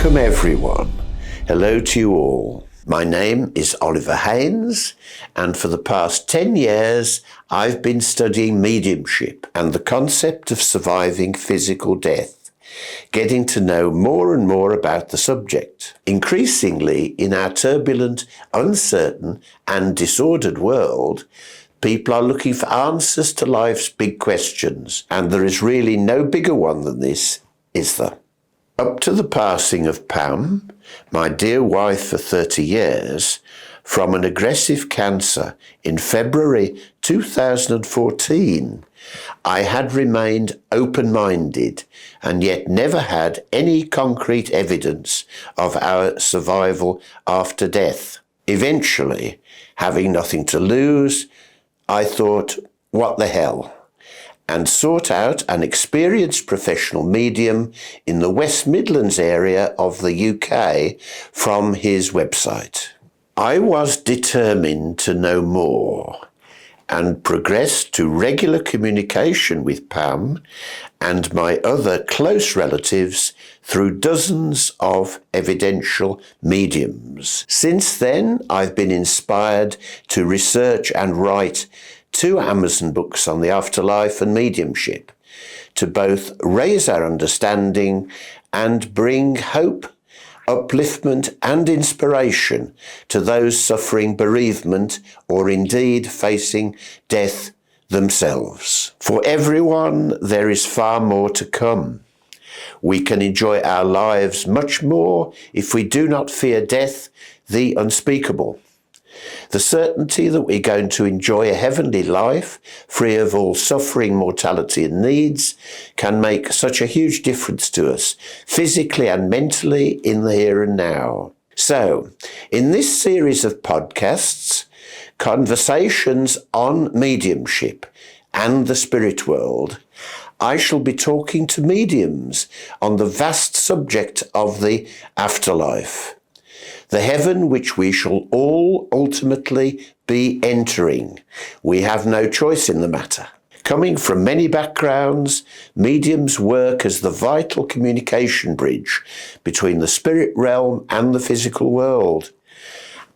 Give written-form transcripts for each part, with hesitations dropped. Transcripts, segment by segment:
Welcome everyone. Hello to you all. My name is Oliver Haynes, and for the past 10 years I've been studying mediumship and the concept of surviving physical death, getting to know more and more about the subject. Increasingly, in our turbulent, uncertain and disordered world, people are looking for answers to life's big questions, and there is really no bigger one than this, is there? Up to the passing of Pam, my dear wife for 30 years, from an aggressive cancer in February 2014, I had remained open-minded and yet never had any concrete evidence of our survival after death. Eventually, having nothing to lose, I thought, what the hell? And sought out an experienced professional medium in the West Midlands area of the UK from his website. I was determined to know more and progressed to regular communication with Pam and my other close relatives through dozens of evidential mediums. Since then, I've been inspired to research and write 2 Amazon books on the afterlife and mediumship, to both raise our understanding and bring hope, upliftment and inspiration to those suffering bereavement or indeed facing death themselves. For everyone, there is far more to come. We can enjoy our lives much more if we do not fear death, the unspeakable. The certainty that we're going to enjoy a heavenly life, free of all suffering, mortality and needs, can make such a huge difference to us, physically and mentally, in the here and now. So, in this series of podcasts, Conversations on Mediumship and the Spirit World, I shall be talking to mediums on the vast subject of the afterlife, the heaven which we shall all ultimately be entering. We have no choice in the matter. Coming from many backgrounds, mediums work as the vital communication bridge between the spirit realm and the physical world.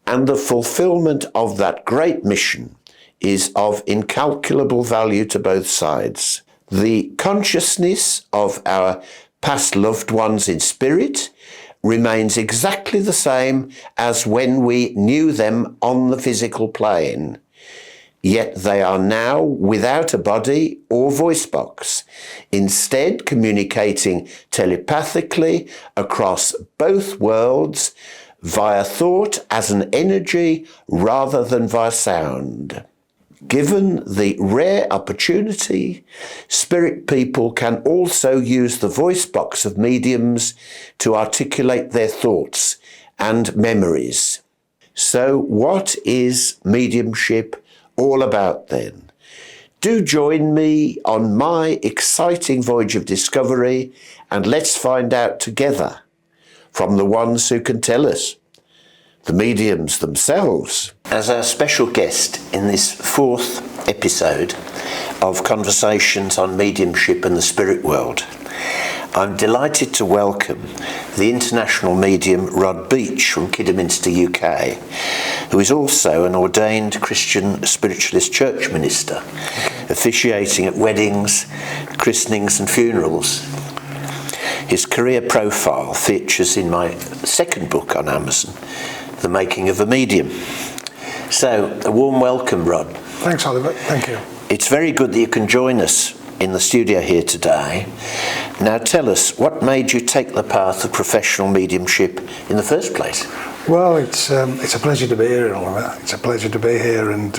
And the fulfillment of that great mission is of incalculable value to both sides. The consciousness of our past loved ones in spirit remains exactly the same as when we knew them on the physical plane, yet they are now without a body or voice box, instead communicating telepathically across both worlds via thought as an energy rather than via sound. Given the rare opportunity, spirit people can also use the voice box of mediums to articulate their thoughts and memories. So what is mediumship all about then? Do join me on my exciting voyage of discovery, and let's find out together from the ones who can tell us, the mediums themselves. As our special guest in this 4th episode of Conversations on Mediumship and the Spirit World, I'm delighted to welcome the international medium Rod Beech from Kidderminster, UK, who is also an ordained Christian spiritualist church minister, officiating at weddings, christenings and funerals. His career profile features in my 2nd book on Amazon, The Making of a Medium. So, a warm welcome, Rod. Thanks, Oliver. Thank you. It's very good that you can join us in the studio here today. Now tell us, what made you take the path of professional mediumship in the first place? Well, it's a pleasure to be here, Oliver. It's a pleasure to be here, and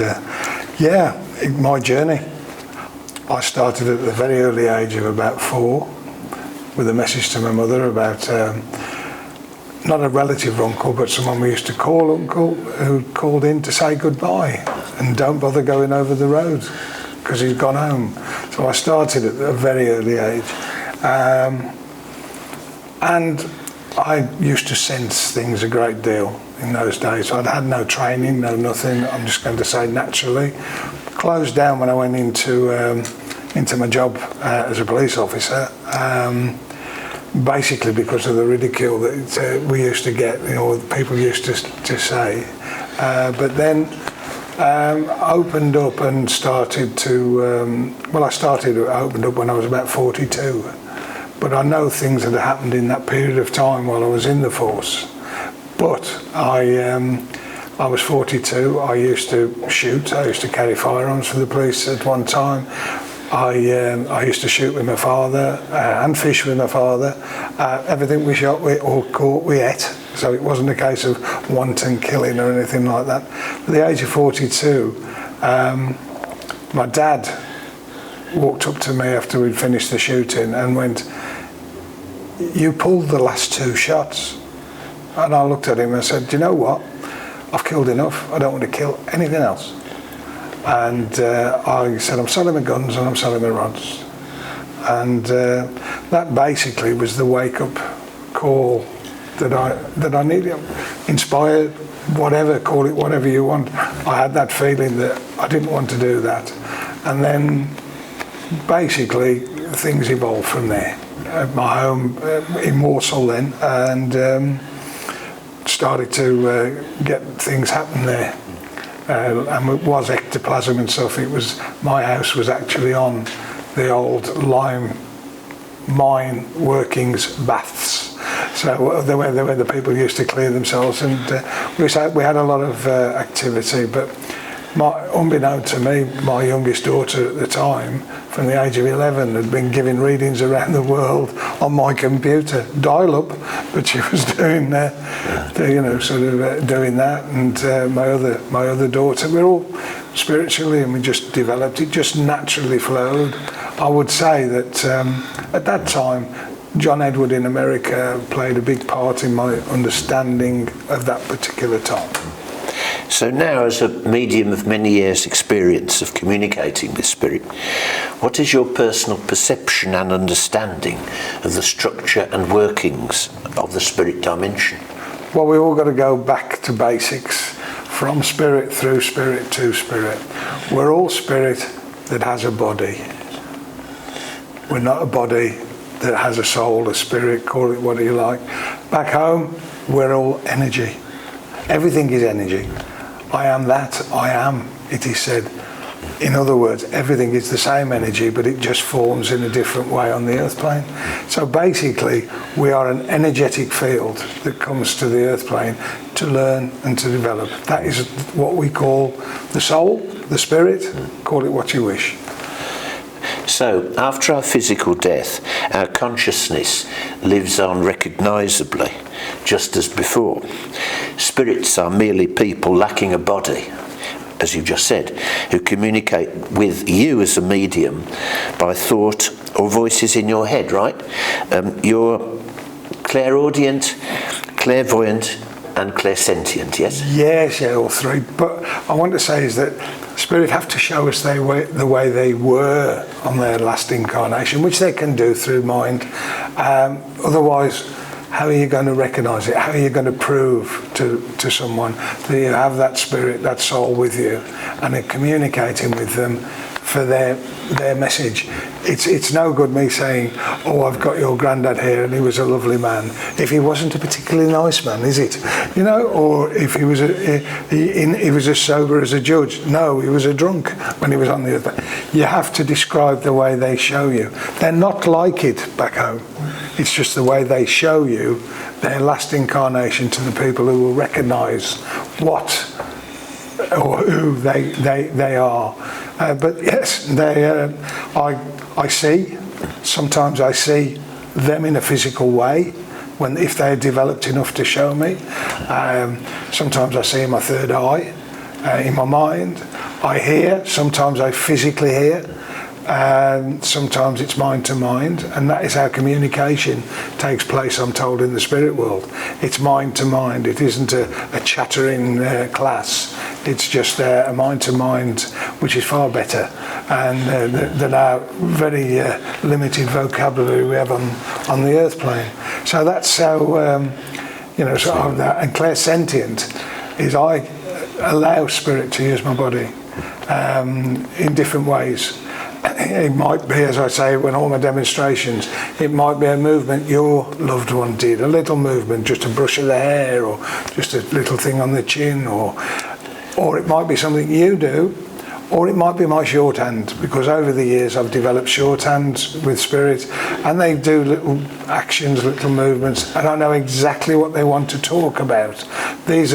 my journey. I started at the very early age of about 4 with a message to my mother about not a relative uncle, but someone we used to call uncle, who called in to say goodbye and don't bother going over the road because he's gone home. So I started at a very early age, and I used to sense things a great deal in those days. I'd had no training, no nothing. I'm just going to say naturally. Closed down when I went into my job as a police officer. basically because of the ridicule that we used to get, people used to say. But then opened up and started to, opened up when I was about 42. But I know things that had happened in that period of time while I was in the force. But I was 42, I used to shoot, I used to carry firearms for the police at one time. I used to shoot with my father and fish with my father. Everything we shot or caught, we ate. So it wasn't a case of wanton killing or anything like that. At the age of 42, my dad walked up to me after we'd finished the shooting and went, "You pulled the last 2 shots." And I looked at him and said, "Do you know what? I've killed enough. I don't want to kill anything else." And I said, "I'm selling my guns and I'm selling my rods." And that basically was the wake-up call that I needed. Inspired, whatever, call it whatever you want. I had that feeling that I didn't want to do that. And then basically things evolved from there. At my home in Warsaw then, and started to get things happen there. And it was ectoplasm and stuff. My house was actually on the old lime mine workings baths. So where the people used to clear themselves, and we had a lot of activity. But unbeknown to me, my youngest daughter at the time, from the age of 11, had been giving readings around the world on my computer, dial-up, but she was doing doing that. And my other daughter, we're all spiritually, and we just developed. It just naturally flowed. I would say that at that time, John Edward in America played a big part in my understanding of that particular time. So now, as a medium of many years' experience of communicating with spirit, what is your personal perception and understanding of the structure and workings of the spirit dimension? Well, we've all got to go back to basics, from spirit through spirit to spirit. We're all spirit that has a body. We're not a body that has a soul, a spirit, call it what you like. Back home, we're all energy. Everything is energy. I am that, I am, it is said. In other words, everything is the same energy, but it just forms in a different way on the earth plane. So basically, we are an energetic field that comes to the earth plane to learn and to develop. That is what we call the soul, the spirit, call it what you wish. So, after our physical death, our consciousness lives on recognisably, just as before. Spirits are merely people lacking a body, as you just said, who communicate with you as a medium by thought or voices in your head, right? You're clairaudient, clairvoyant and clairsentient, yes? Yes, yeah, all three. But I want to say is that Spirit have to show us the way they were on their last incarnation, which they can do through mind. Otherwise, how are you going to recognise it? How are you going to prove to someone that you have that spirit, that soul with you, and are communicating with them for their message? It's no good me saying, "Oh, I've got your granddad here and he was a lovely man," if he wasn't a particularly nice man, is it? You know, or if he was as sober as a judge. No, he was a drunk when he was on the earth. You have to describe the way they show you. They're not like it back home. It's just the way they show you their last incarnation to the people who will recognise what or who they are. But yes, I see. Sometimes I see them in a physical way if they're developed enough to show me. Sometimes I see my third eye in my mind. I hear. Sometimes I physically hear. Sometimes it's mind to mind, and that is how communication takes place, I'm told, in the spirit world. It's mind to mind. It isn't a chattering class. It's just a mind to mind, which is far better than our very limited vocabulary we have on the earth plane. So that's how, sort of that. And clairsentient is I allow spirit to use my body in different ways. It might be, as I say, when all my demonstrations, it might be a movement your loved one did, a little movement, just a brush of the hair, or just a little thing on the chin, or it might be something you do, or it might be my shorthand, because over the years I've developed shorthands with spirit, and they do little actions, little movements, and I know exactly what they want to talk about. These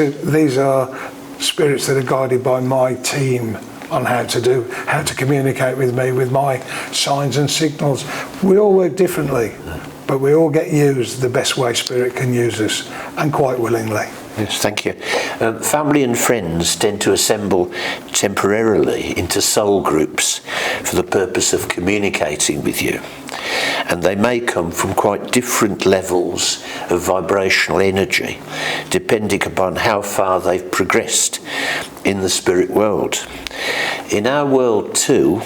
are spirits that are guided by my team on how to communicate with me, with my signs and signals. We all work differently, but we all get used the best way spirit can use us, and quite willingly. Yes, thank you. Family and friends tend to assemble temporarily into soul groups for the purpose of communicating with you. And they may come from quite different levels of vibrational energy, depending upon how far they've progressed in the spirit world. In our world too,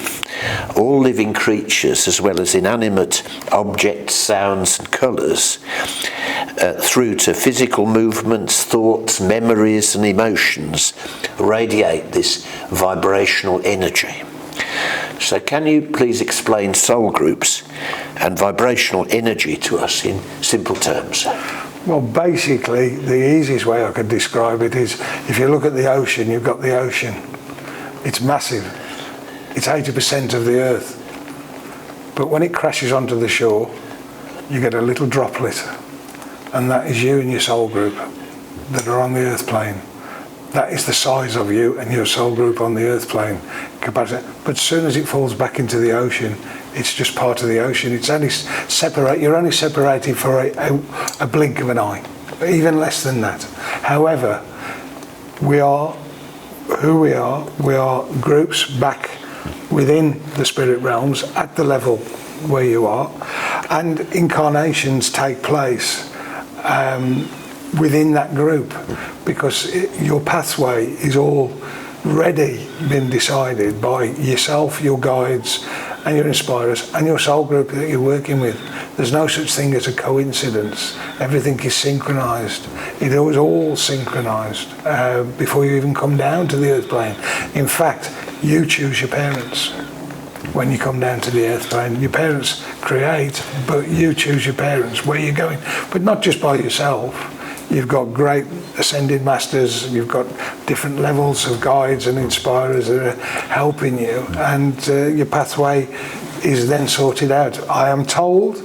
all living creatures, as well as inanimate objects, sounds and colours, through to physical movements, thoughts, memories and emotions, radiate this vibrational energy. So can you please explain soul groups and vibrational energy to us in simple terms? Well, basically, the easiest way I could describe it is, if you look at the ocean, you've got the ocean. It's massive. It's 80% of the earth. But when it crashes onto the shore, you get a little droplet, and that is you and your soul group that are on the earth plane. That is the size of you and your soul group on the earth plane. But as soon as it falls back into the ocean, it's just part of the ocean. It's only you're only separated for a blink of an eye, even less than that. However, we are who we are. We are groups back within the spirit realms at the level where you are, and incarnations take place within that group, because your pathway is already been decided by yourself, your guides and your inspirers and your soul group that you're working with. There's no such thing as a coincidence. Everything is synchronized. It was all synchronized before you even come down to the earth plane. In fact, you choose your parents when you come down to the earth plane. Your parents create, but you choose your parents, where you're going. But not just by yourself. You've got great ascended masters, you've got different levels of guides and inspirers that are helping you, and your pathway is then sorted out. I am told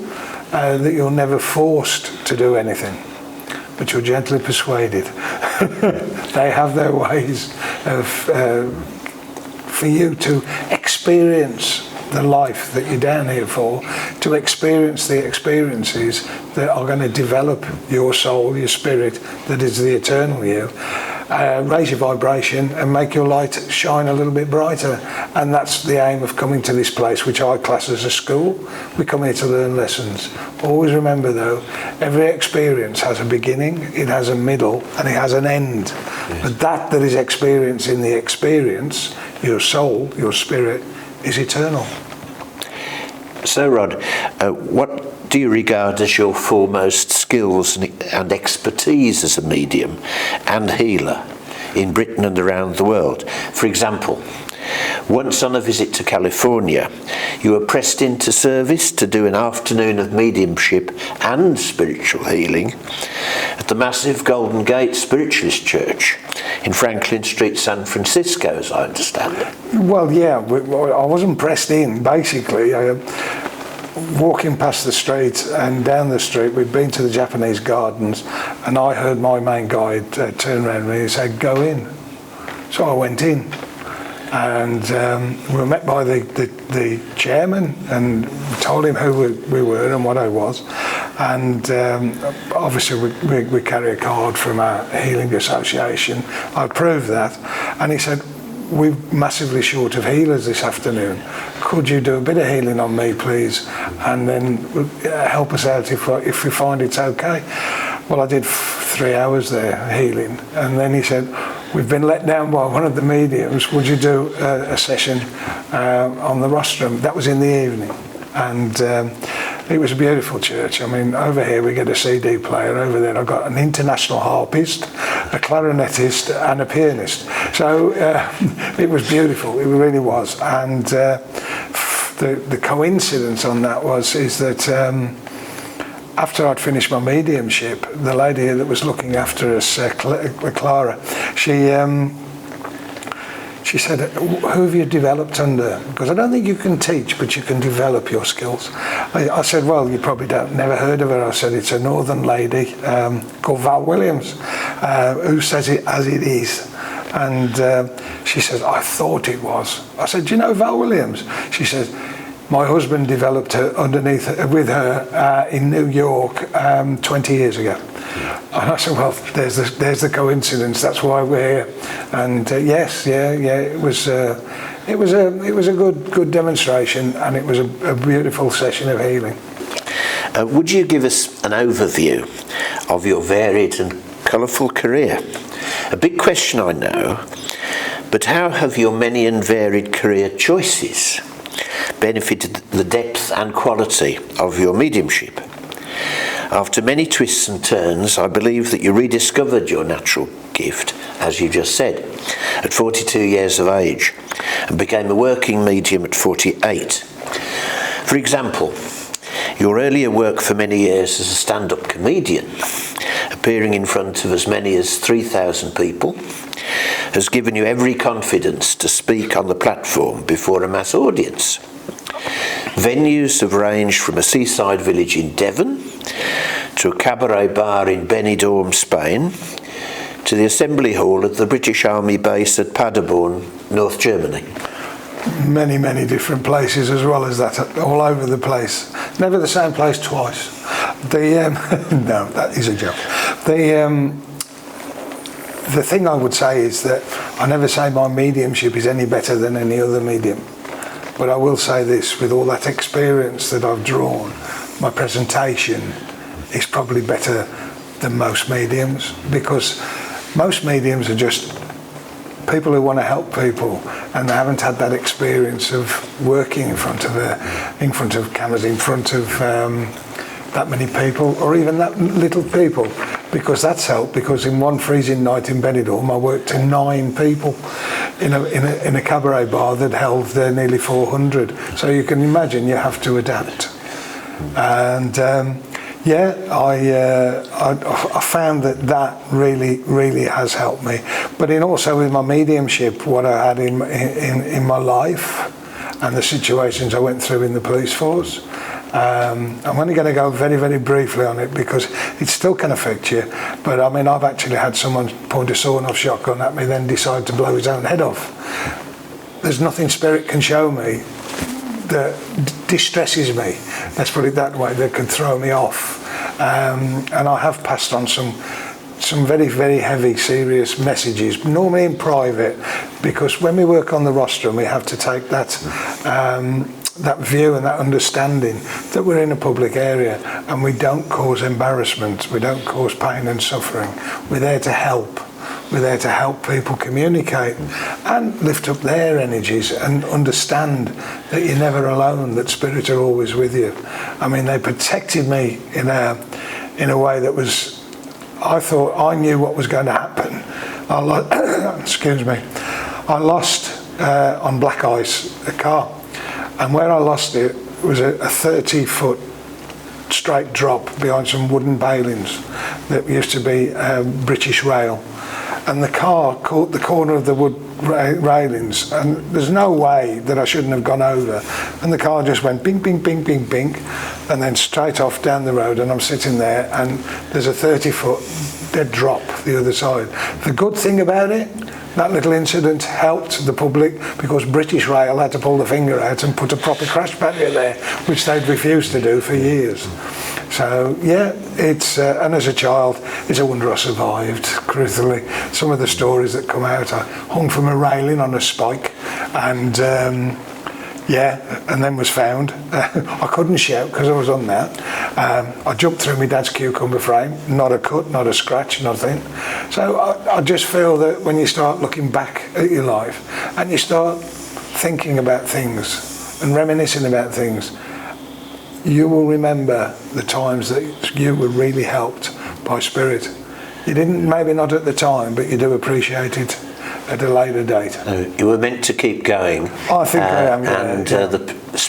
that you're never forced to do anything, but you're gently persuaded. They have their ways of for you to experience the life that you're down here for, to experience the experiences that are going to develop your soul, your spirit, that is the eternal you, raise your vibration and make your light shine a little bit brighter. And that's the aim of coming to this place, which I class as a school. We come here to learn lessons. Always remember though, every experience has a beginning, it has a middle, and it has an end. Yes. But that is experiencing the experience, your soul, your spirit, is eternal. So Rod, what do you regard as your foremost skills and expertise as a medium and healer in Britain and around the world? For example, once on a visit to California, you were pressed into service to do an afternoon of mediumship and spiritual healing at the massive Golden Gate Spiritualist Church in Franklin Street, San Francisco, as I understand it. Well, yeah, I wasn't pressed in, basically. Walking past the street and down the street, we'd been to the Japanese gardens, and I heard my main guide turn around me and say, "Go in." So I went in, and we were met by the chairman, and we told him who we were and what I was. And obviously we carry a card from our healing association. I proved that, and he said, "We're massively short of healers this afternoon. Could you do a bit of healing on me, please, and then help us out if we find it's okay?" Well, I did 3 hours there healing, and then he said, "We've been let down by one of the mediums. Would you do a session on the rostrum?" That was in the evening, and it was a beautiful church. I mean, over here we get a CD player. Over there I've got an international harpist, a clarinetist and a pianist. So it was beautiful, it really was. And the coincidence on that is that after I'd finished my mediumship, the lady that was looking after us, Clara, she said, "Who have you developed under?" Because I don't think you can teach, but you can develop your skills. I said, "Well, you probably never heard of her." I said, "It's a northern lady called Val Williams, who says it as it is." And she said, "I thought it was." I said, "Do you know Val Williams?" She said, "My husband developed her with her in New York 20 years ago." And I said, "Well, there's the coincidence. That's why we're here." And yes, it was a good demonstration, and it was a beautiful session of healing. Would you give us an overview of your varied and colourful career? A big question, I know, but how have your many and varied career choices benefited the depth and quality of your mediumship? After many twists and turns, I believe that you rediscovered your natural gift, as you just said, at 42 years of age, and became a working medium at 48. For example, your earlier work for many years as a stand-up comedian, appearing in front of as many as 3,000 people, has given you every confidence to speak on the platform before a mass audience. Venues have ranged from a seaside village in Devon to a cabaret bar in Benidorm, Spain, to the assembly hall at the British Army base at Paderborn, North Germany. Many different places as well as that, all over the place. Never the same place twice. No, that is a joke. The thing I would say is that I never say my mediumship is any better than any other medium. But I will say this, with all that experience that I've drawn, my presentation is probably better than most mediums, because most mediums are just people who want to help people, and they haven't had that experience of working in front of cameras, in front of that many people, or even that little people, because that's helped. Because in one freezing night in Benidorm, I worked to 9 people in a cabaret bar that held nearly 400. So you can imagine you have to adapt. And I found that really has helped me. But also with my mediumship, what I had in my life and the situations I went through in the police force. I'm only going to go very briefly on it because it still can affect you. But I mean, I've actually had someone point a sawn-off shotgun at me, then decide to blow his own head off. There's nothing spirit can show me that distresses me, let's put it that way, that can throw me off. And I have passed on some very heavy, serious messages, normally in private, because when we work on the rostrum, we have to take that view and that understanding that we're in a public area and we don't cause embarrassment, we don't cause pain and suffering. We're there to help. We're there to help people communicate and lift up their energies and understand that you're never alone, that spirits are always with you. I mean, they protected me in a way that was, I thought I knew what was going to happen. Excuse me. I lost on black ice a car, and where I lost it was a 30-foot straight drop behind some wooden palings that used to be British Rail. And the car caught the corner of the wood railings, and there's no way that I shouldn't have gone over. And the car just went bing, bing, bing, bing, bing, and then straight off down the road, and I'm sitting there, and there's a 30-foot dead drop the other side. The good thing about it, that little incident helped the public, because British Rail had to pull the finger out and put a proper crash barrier there, which they'd refused to do for years. So yeah, it's and as a child, it's a wonder I survived. Truthfully, some of the stories that come out, I hung from a railing on a spike, and and then was found. I couldn't shout because I was on that. I jumped through my dad's cucumber frame, not a cut, not a scratch, nothing. So I just feel that when you start looking back at your life and you start thinking about things and reminiscing about things, you will remember the times that you were really helped by spirit. You didn't, maybe not at the time, but you do appreciate it at a later date. You were meant to keep going. I think I am, yeah. And the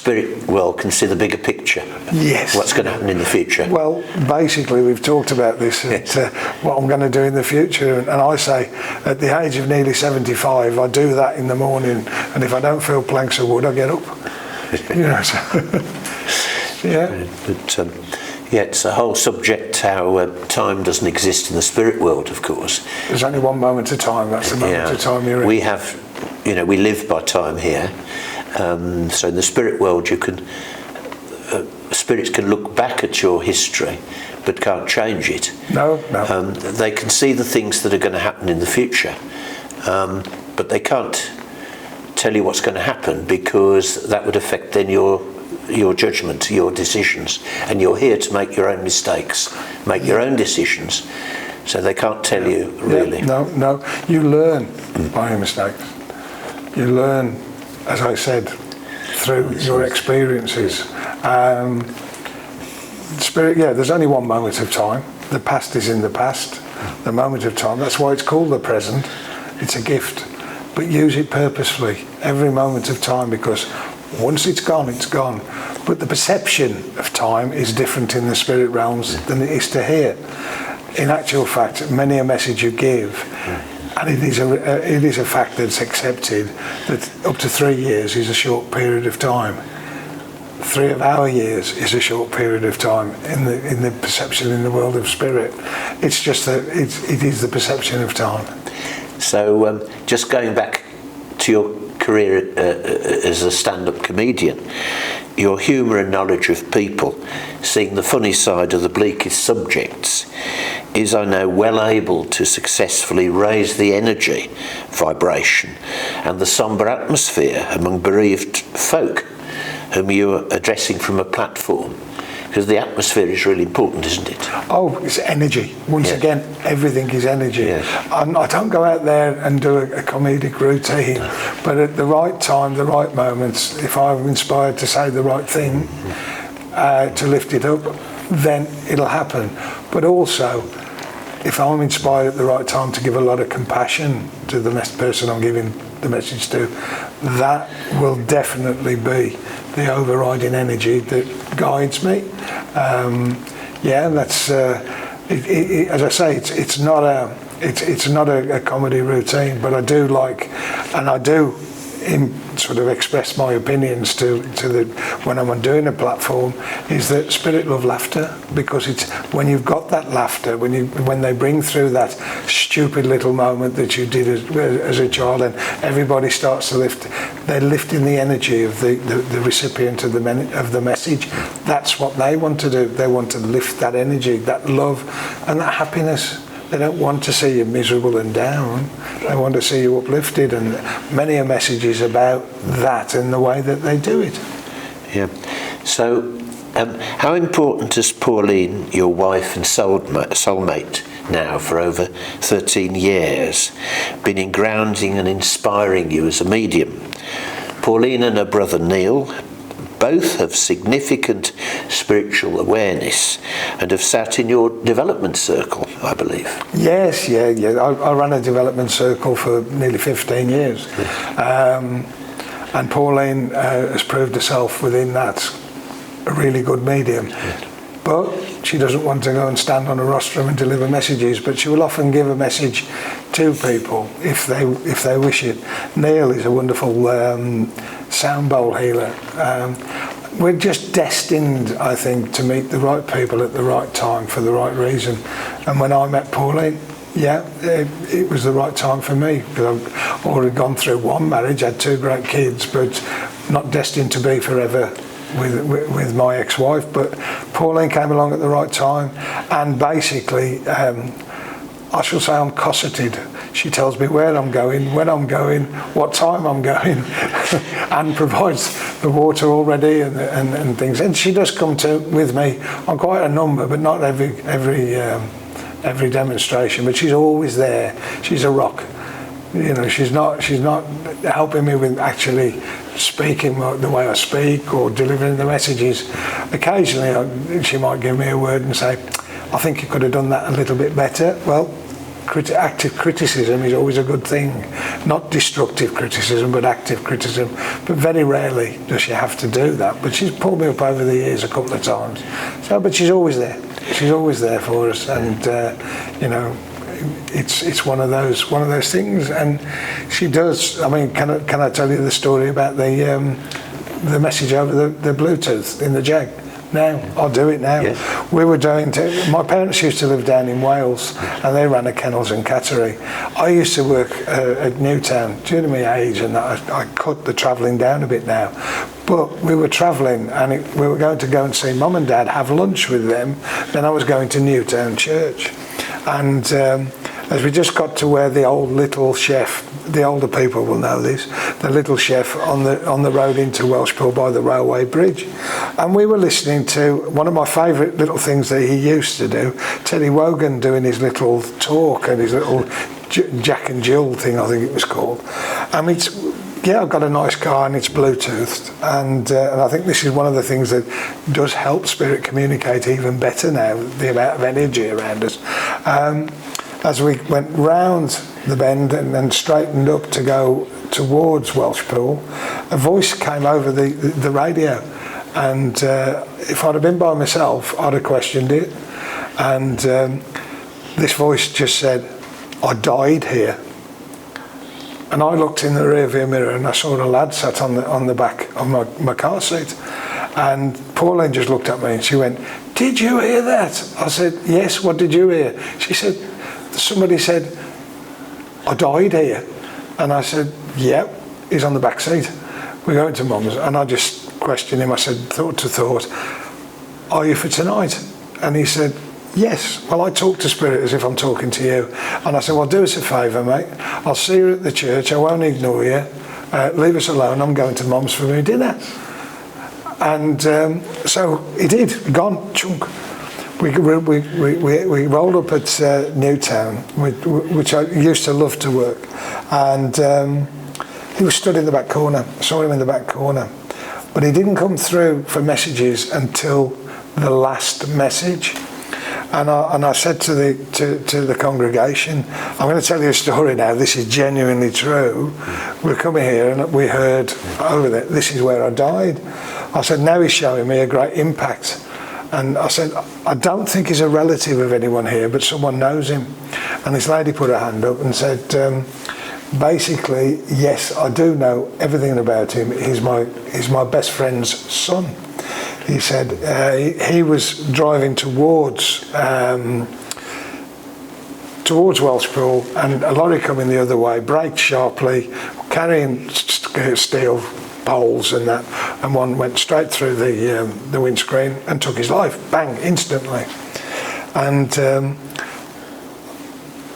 spirit world can see the bigger picture. Yes. What's going to happen in the future? Well, basically, we've talked about this, what I'm going to do in the future. And I say, at the age of nearly 75, I do that in the morning. And if I don't feel planks of wood, I get up. Yeah. But it's a whole subject how time doesn't exist in the spirit world, of course. There's only one moment of time. That's the moment of time you're in. We have, we live by time here. So in the spirit world, spirits can look back at your history, but can't change it. No. They can see the things that are going to happen in the future, but they can't tell you what's going to happen, because that would affect then your judgment, your decisions, and you're here to make your own mistakes, make your own decisions. So they can't tell you really. No. You learn by your mistakes. You learn, as I said, through your experiences. Spirit, there's only one moment of time. The past is in the past. The moment of time, that's why it's called the present. It's a gift. But use it purposefully, every moment of time, because once it's gone, it's gone. But the perception of time is different in the spirit realms than it is to here. In actual fact, many a message you give, and it is a fact that's accepted, that up to 3 years is a short period of time. 3 of our years is a short period of time in the perception in the world of spirit. It's just that it is the perception of time. So just going back to your career as a stand-up comedian, your humour and knowledge of people, seeing the funny side of the bleakest subjects, is, I know, well able to successfully raise the energy, vibration, and the sombre atmosphere among bereaved folk whom you are addressing from a platform. Because the atmosphere is really important, isn't it? Oh, it's energy. Once again, everything is energy. Yes. I don't go out there and do a comedic routine, but at the right time, the right moments, if I'm inspired to say the right thing, to lift it up, then it'll happen. But also, if I'm inspired at the right time to give a lot of compassion to the person I'm giving the message to, that will definitely be the overriding energy that guides me. That's as I say, it's not a comedy routine, but I do like, and I do sort of express my opinions to when I'm doing a platform, is that spirit love laughter, because it's when you've got that laughter, when they bring through that stupid little moment that you did as a child, and everybody starts to lift, they're lifting the energy of the recipient of the message. That's what they want to do. They want to lift that energy, that love and that happiness. They don't want to see you miserable and down. They want to see you uplifted, and many a message is about that and the way that they do it. Yeah. So, how important has Pauline, your wife and soulmate now for over 13 years, been in grounding and inspiring you as a medium? Pauline and her brother Neil both have significant spiritual awareness and have sat in your development circle, I believe. Yes, yeah. I ran a development circle for nearly 15 years. And Pauline has proved herself within that a really good medium. But she doesn't want to go and stand on a rostrum and deliver messages, but she will often give a message to people if they wish it. Neil is a wonderful sound bowl healer. We're just destined, I think, to meet the right people at the right time for the right reason. And when I met Pauline, it was the right time for me, because I've already gone through one marriage, had 2 great kids, but not destined to be forever with my ex-wife. But Pauline came along at the right time, and basically I shall say I'm cosseted. She tells me where I'm going, when I'm going, what time I'm going, and provides the water already and things. And she does come with me on quite a number, but not every demonstration. But she's always there. She's a rock. She's not helping me with actually speaking the way I speak or delivering the messages. Occasionally she might give me a word and say, I think you could have done that a little bit better. Well, active criticism is always a good thing. Not destructive criticism, but active criticism. But very rarely does she have to do that. But she's pulled me up over the years a couple of times. So, but she's always there. She's always there for us, and you know, it's one of those things. And she does. I mean, can I tell you the story about the message over the Bluetooth in the Jag? Now, I'll do it now. Yes. We were my parents used to live down in Wales, and they ran a kennels and cattery. I used to work at Newtown due to my age, and I cut the travelling down a bit now. But we were travelling, and we were going to go and see Mum and Dad, have lunch with them. Then I was going to Newtown Church. And as we just got to where the old little chef, the older people will know this, the little chef on the road into Welshpool by the railway bridge. And we were listening to one of my favourite little things that he used to do, Teddy Wogan doing his little talk and his little Jack and Jill thing, I think it was called. And I've got a nice car and it's Bluetoothed, and I think this is one of the things that does help spirit communicate even better now, the amount of energy around us. As we went round the bend and then straightened up to go towards Welshpool, a voice came over the radio, and if I'd have been by myself, I'd have questioned it. And this voice just said, "I died here." And I looked in the rearview mirror and I saw a lad sat on the back of my car seat. And Pauline just looked at me and she went, "Did you hear that?" I said, "Yes, what did you hear?" She said, "Somebody said, I died here." And I said, "Yep, he's on the back seat. We're going to Mum's." And I just questioned him. I said, thought to thought, "Are you for tonight?" And he said, "Yes." Well, I talk to spirit as if I'm talking to you. And I said, "Well, do us a favour, mate. I'll see you at the church. I won't ignore you. Leave us alone. I'm going to Mum's for my dinner." And so he did. Gone, chunk. We rolled up at Newtown, which I used to love to work. And he was stood in the back corner. I saw him in the back corner. But he didn't come through for messages until the last message. And I said to the congregation, "I'm going to tell you a story now. This is genuinely true. We're coming here and we heard over there, this is where I died." I said, "Now he's showing me a great impact." And I said, "I don't think he's a relative of anyone here, but someone knows him." And this lady put her hand up and said, "Basically, yes, I do know everything about him. He's my best friend's son." He said he was driving towards Welshpool, and a lorry coming the other way braked sharply, carrying steel poles and that, and one went straight through the windscreen and took his life, bang, instantly. And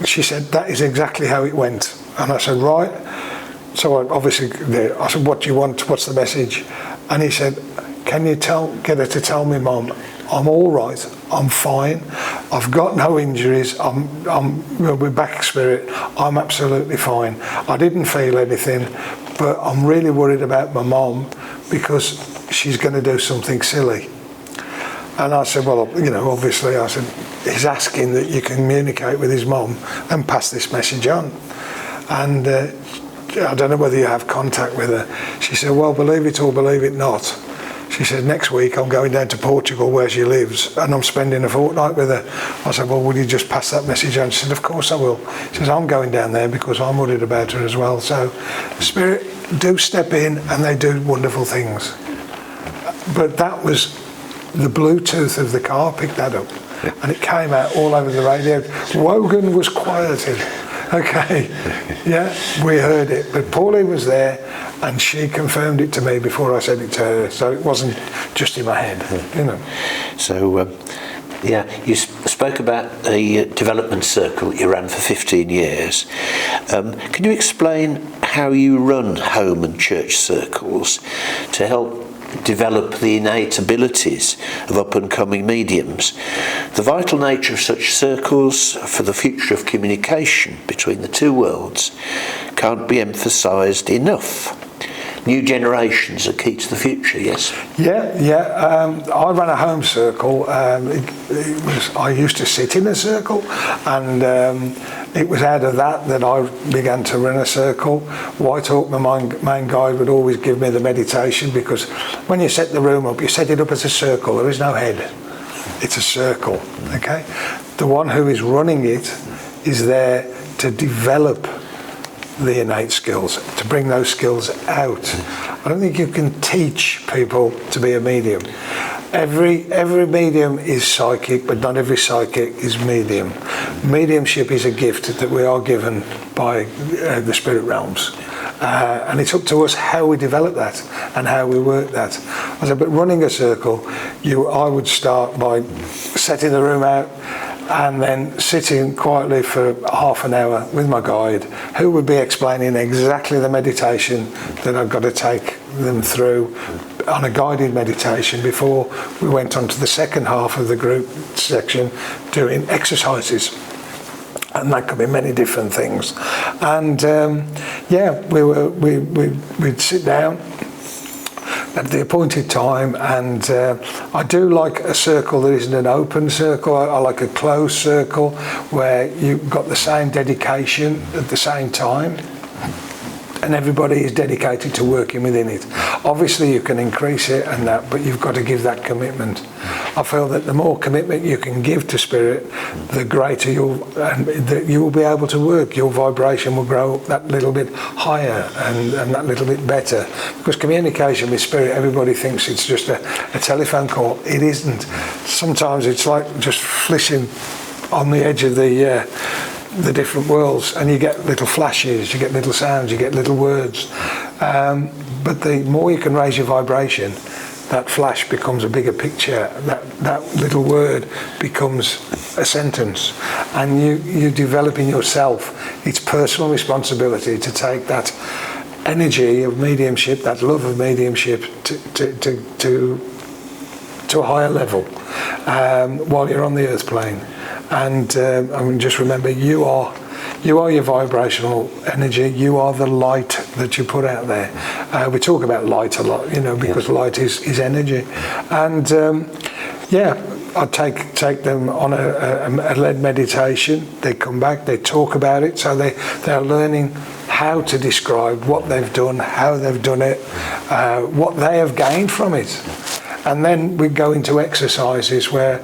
she said, "That is exactly how it went." And I said, "Right." So I said, "What do you want? What's the message?" And he said, "Can you get her to tell me, Mum, I'm all right, I'm fine, I've got no injuries, we're back spirit, I'm absolutely fine. I didn't feel anything, but I'm really worried about my mum because she's going to do something silly." And I said, "Well, you know, obviously," I said, "he's asking that you communicate with his mum and pass this message on." And I don't know whether you have contact with her. She said, "Well, believe it or believe it not," she said, "next week I'm going down to Portugal where she lives and I'm spending a fortnight with her." I said, "Well, will you just pass that message on?" She said, "Of course I will." She says, "I'm going down there because I'm worried about her as well." So spirit do step in and they do wonderful things. But that was the Bluetooth of the car picked that up, and it came out all over the radio. Wogan was quieted. Okay, yeah, we heard it, but Pauline was there and she confirmed it to me before I said it to her, so it wasn't just in my head, you know. So, you spoke about the development circle you ran for 15 years. Can you explain how you run home and church circles to help develop the innate abilities of up-and-coming mediums? The vital nature of such circles for the future of communication between the two worlds can't be emphasised enough. new generations are key to the future, yes? Yeah. I ran a home circle. I used to sit in a circle, and it was out of that I began to run a circle. White Hawk, my main guide, would always give me the meditation, because when you set the room up, you set it up as a circle. There is no head. It's a circle, okay? The one who is running it is there to develop the innate skills, to bring those skills out. I don't think you can teach people to be a medium. Every medium is psychic, but not every psychic is medium. Mediumship is a gift that we are given by the spirit realms. And it's up to us how we develop that and how we work that. I said, but running a circle, I would start by setting the room out and then sitting quietly for half an hour with my guide, who would be explaining exactly the meditation that I've got to take them through on a guided meditation before we went on to the second half of the group section, doing exercises. And that could be many different things. And we'd sit down at the appointed time, and I do like a circle that isn't an open circle. I like a closed circle where you've got the same dedication at the same time, and everybody is dedicated to working within it. Obviously you can increase it and that, but you've got to give that commitment. I feel that the more commitment you can give to spirit, the greater you will be able to work. Your vibration will grow that little bit higher and that little bit better. Because communication with spirit, everybody thinks it's just a telephone call. It isn't. Sometimes it's like just flishing on the edge of the different worlds, and you get little flashes, you get little sounds, you get little words. But the more you can raise your vibration, that flash becomes a bigger picture, that little word becomes a sentence, and you develop in yourself. It's personal responsibility to take that energy of mediumship, that love of mediumship to a higher level while you're on the earth plane. And just remember, you are your vibrational energy. You are the light that you put out there. We talk about light a lot, because light is energy. And I take them on a led meditation. They come back, they talk about it, so they're learning how to describe what they've done, how they've done it, what they have gained from it. And then we go into exercises where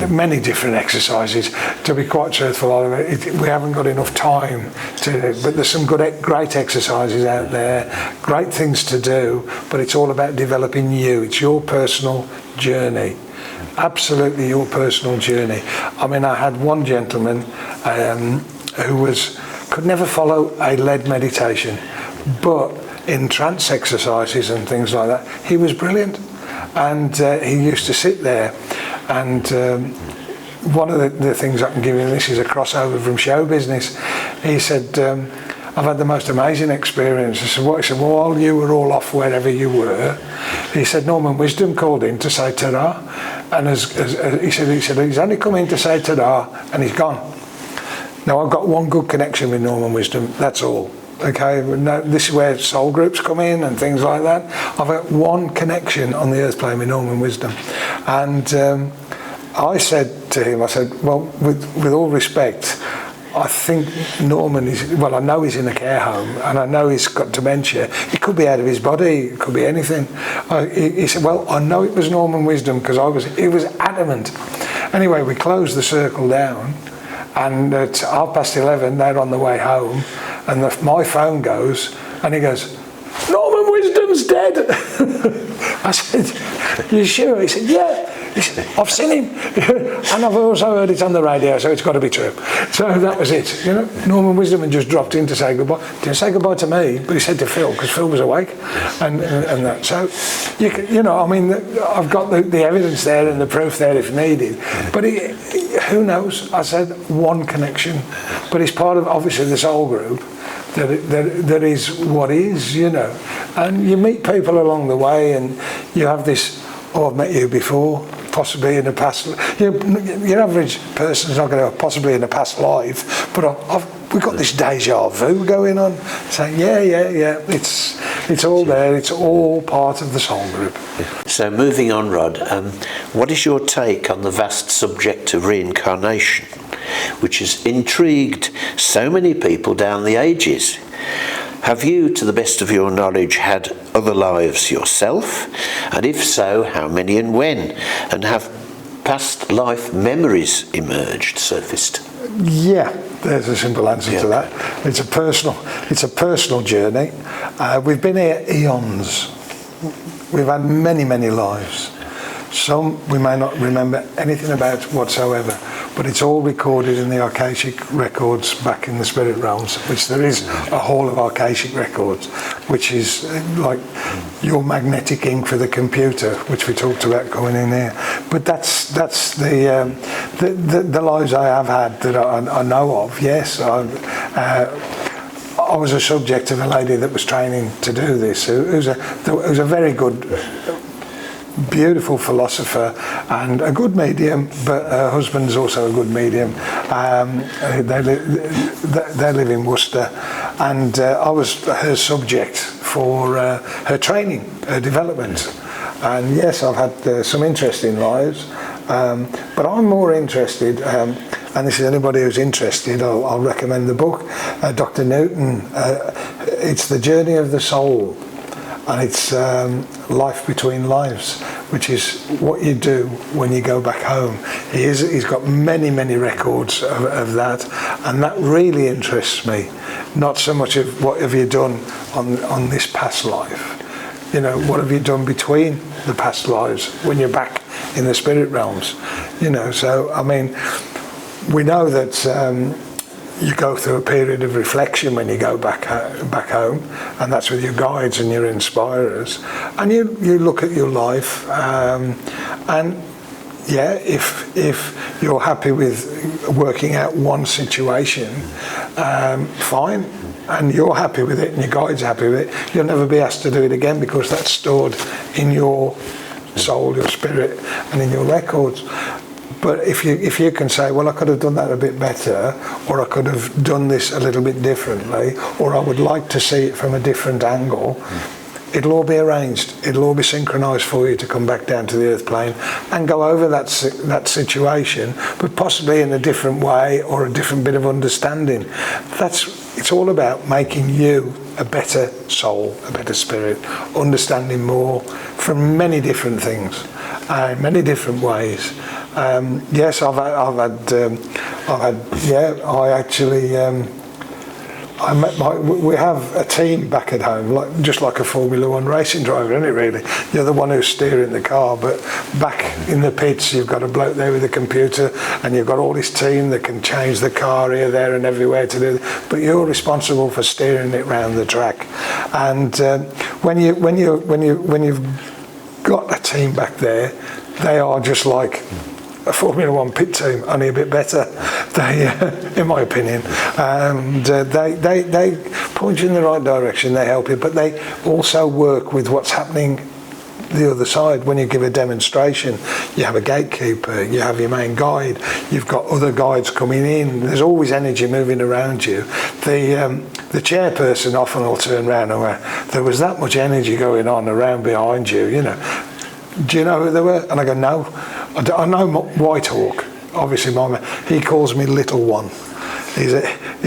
many different exercises. To be quite truthful, we haven't got enough time but there's some great exercises out there, great things to do, but it's all about developing you. It's your personal journey. Absolutely your personal journey. I mean, I had one gentleman who could never follow a led meditation, but in trance exercises and things like that, he was brilliant. And he used to sit there, and one of the things I can give you, and this is a crossover from show business, he said, I've had the most amazing experience. I said, what? He said, well, while you were all off wherever you were, he said, Norman Wisdom called in to say ta-da, and he said he's only come in to say ta-da, and he's gone. Now, I've got one good connection with Norman Wisdom, that's all. Okay, this is where soul groups come in and things like that. I've got one connection on the earth plane with Norman Wisdom. And I said to him, I said, well, with all respect, I think Norman I know he's in a care home, and I know he's got dementia. It could be out of his body, it could be anything. He said, well, I know it was Norman Wisdom because he was adamant. Anyway, we closed the circle down, and at 11:30, they're on the way home, and my phone goes, and he goes, Norman Wisdom's dead. I said, you sure? He said, yeah. He said, I've seen him, and I've also heard it on the radio, so it's got to be true. So that was it. Norman Wisdom had just dropped in to say goodbye. Didn't say goodbye to me, but he said to Phil, because Phil was awake, and that. So, I've got the evidence there and the proof there if needed. But who knows? I said one connection, but it's part of obviously the soul group. That is what is, and you meet people along the way, and you have this. Oh, I've met you before. possibly in a past. Your average person is not going to possibly in a past life, but we've got this deja vu going on, saying, yeah, it's all there. It's all part of the soul group. So moving on, Rod, what is your take on the vast subject of reincarnation, which has intrigued so many people down the ages? Have you, to the best of your knowledge, had other lives yourself? And if so, how many and when? And have past life memories surfaced? Yeah, there's a simple answer to that. It's a personal journey. We've been here eons. We've had many, many lives. Some we may not remember anything about whatsoever, but it's all recorded in the Akashic records back in the spirit realms, which there is a hall of Akashic records, which is like your magnetic ink for the computer, which we talked about going in here. But that's the lives I have had that I know of. Yes, I was a subject of a lady that was training to do this, who was a very good, beautiful philosopher and a good medium, but her husband's also a good medium. They live in Worcester, and I was her subject for her training, her development. And yes, I've had some interesting lives, but I'm more interested, and this is anybody who's interested, I'll recommend the book, Dr. Newton. It's The Journey of the Soul. And it's life between lives, which is what you do when you go back home. He's got many, many records of that, and that really interests me. Not so much of what have you done on this past life. You know, what have you done between the past lives when you're back in the spirit realms? You know, so I mean, we know that you go through a period of reflection when you go back home, and that's with your guides and your inspirers, and you look at your life, and yeah, if you're happy with working out one situation, fine, and you're happy with it and your guide's happy with it, you'll never be asked to do it again, because that's stored in your soul, your spirit, and in your records. But if you can say, well, I could have done that a bit better, or I could have done this a little bit differently, or I would like to see it from a different angle, it'll all be arranged. It'll all be synchronised for you to come back down to the earth plane and go over that situation, but possibly in a different way or a different bit of understanding. It's all about making you a better soul, a better spirit, understanding more from many different things, many different ways. Yes, I we have a team back at home, just like a Formula One racing driver, isn't it really? You're the one who's steering the car, but back in the pits you've got a bloke there with a computer, and you've got all this team that can change the car here, there and everywhere to do it, but you're responsible for steering it round the track. And when you've got a team back there, they are just like a Formula One pit team, only a bit better. They, in my opinion, and they point you in the right direction. They help you, but they also work with what's happening the other side. When you give a demonstration, you have a gatekeeper, you have your main guide, you've got other guides coming in. There's always energy moving around you. The chairperson often will turn around and go, there was that much energy going on around behind you, you know. Do you know who they were? And I go, no. I know Whitehawk, obviously my man. He calls me Little One. He's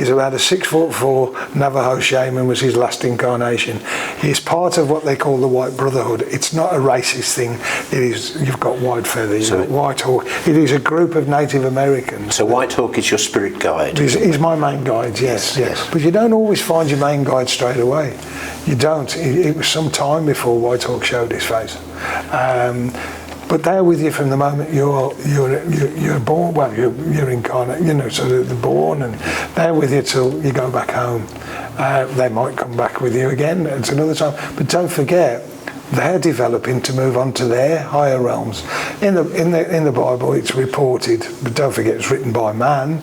about a 6'4" Navajo shaman, was his last incarnation. He's part of what they call the White Brotherhood. It's not a racist thing. It is. You've got White Feather, you've got Whitehawk. It is a group of Native Americans. So Whitehawk is your spirit guide? He's my main guide, yes. But you don't always find your main guide straight away. You don't. It was some time before Whitehawk showed his face. But they're with you from the moment you're born. Well, you're incarnate, you know. So they're born, and they're with you till you go back home. They might come back with you again at another time. But don't forget, they're developing to move on to their higher realms. In the Bible, it's reported, but don't forget, it's written by man,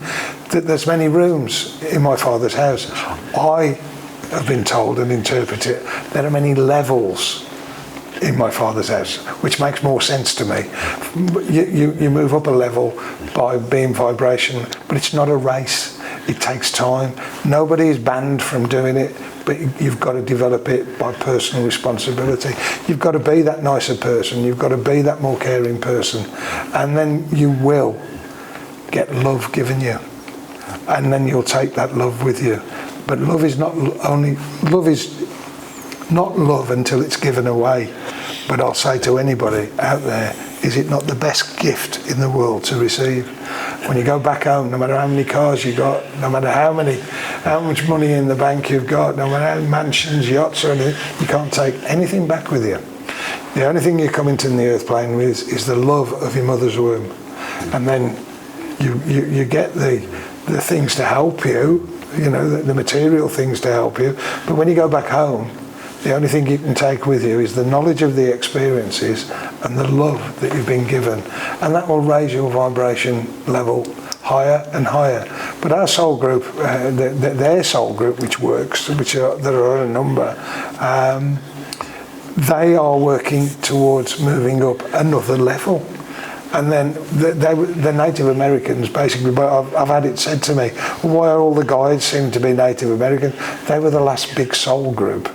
that there's many rooms in my Father's house. I have been told and interpreted there are many levels in my Father's house, which makes more sense to me. You move up a level by being vibration, but it's not a race. It takes time. Nobody is banned from doing it, but you've got to develop it by personal responsibility. You've got to be that nicer person. You've got to be that more caring person. And then you will get love given you. And then you'll take that love with you. But love is not love until it's given away. But I'll say to anybody out there, is it not the best gift in the world to receive? When you go back home, no matter how many cars you got, no matter how much money in the bank you've got, no matter how many mansions, yachts or anything, you can't take anything back with you. The only thing you come into the earth plane with is the love of your mother's womb. And then you get the things to help you, the material things to help you. But when you go back home, the only thing you can take with you is the knowledge of the experiences and the love that you've been given. And that will raise your vibration level higher and higher. But our soul group, their soul group, which works, there are a number, they are working towards moving up another level. And then the Native Americans, basically, but I've had it said to me, why are all the guides seem to be Native American? They were the last big soul group